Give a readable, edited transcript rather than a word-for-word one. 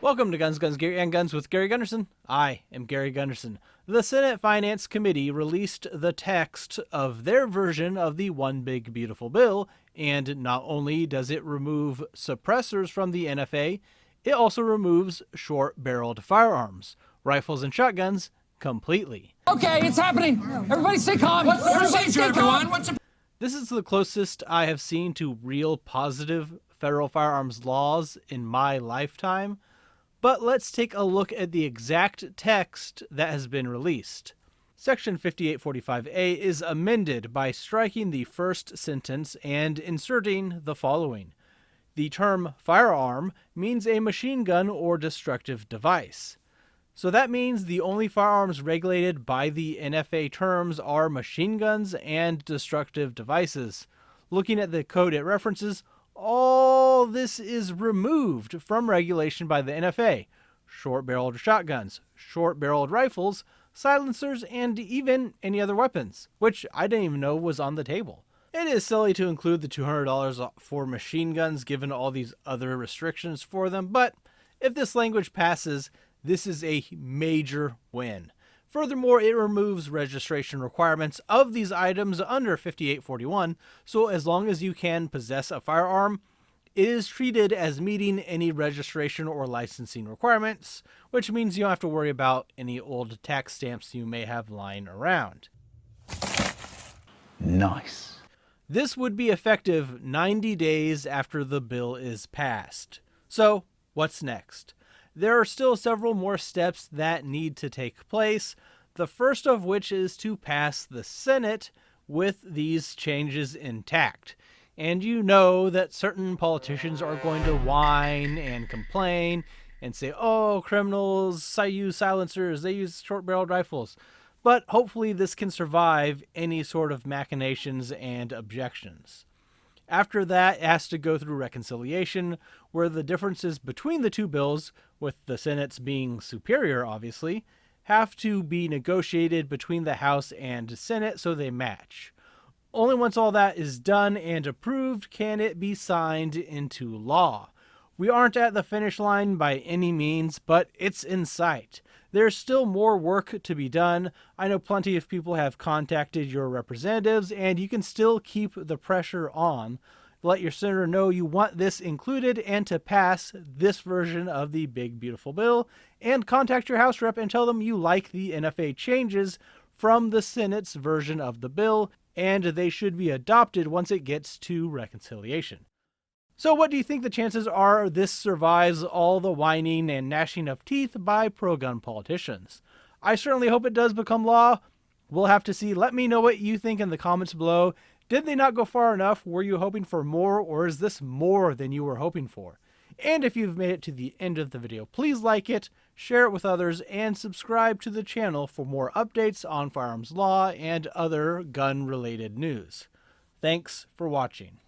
Welcome to Guns, Gear, and Guns with Gary Gunderson. I am Gary Gunderson. The Senate Finance Committee released the text of their version of the One Big Beautiful Bill, and not only does it remove suppressors from the NFA, it also removes short-barreled firearms, rifles and shotguns, completely. Okay, it's happening. Everybody stay calm. What's the procedure, everyone? This is the closest I have seen to real positive federal firearms laws in my lifetime. But let's take a look at the exact text that has been released. Section 5845A is amended by striking the first sentence and inserting the following. The term firearm means a machine gun or destructive device. So that means the only firearms regulated by the NFA terms are machine guns and destructive devices. Looking at the code it references, all this is removed from regulation by the NFA. Short-barreled shotguns, short-barreled rifles, silencers, and even any other weapons, which I didn't even know was on the table. It is silly to include the $200 for machine guns given all these other restrictions for them, but if this language passes, this is a major win. Furthermore, it removes registration requirements of these items under 5841, so as long as you can possess a firearm, it is treated as meeting any registration or licensing requirements, which means you don't have to worry about any old tax stamps you may have lying around. Nice. This would be effective 90 days after the bill is passed. So, what's next? There are still several more steps that need to take place, the first of which is to pass the Senate with these changes intact. And you know that certain politicians are going to whine and complain and say, oh, criminals use silencers, they use short-barreled rifles. But hopefully this can survive any sort of machinations and objections. After that, it has to go through reconciliation, where the differences between the two bills, with the Senate's being superior obviously, have to be negotiated between the House and Senate so they match. Only once all that is done and approved can it be signed into law. We aren't at the finish line by any means, but it's in sight. There's still more work to be done. I know plenty of people have contacted your representatives, and you can still keep the pressure on. Let your senator know you want this included and to pass this version of the Big Beautiful Bill, and contact your House rep and tell them you like the NFA changes from the Senate's version of the bill, and they should be adopted once it gets to reconciliation. So what do you think the chances are this survives all the whining and gnashing of teeth by pro-gun politicians? I certainly hope it does become law. We'll have to see. Let me know what you think in the comments below. Did they not go far enough? Were you hoping for more, or is this more than you were hoping for? And if you've made it to the end of the video, please like it, share it with others, and subscribe to the channel for more updates on firearms law and other gun-related news. Thanks for watching.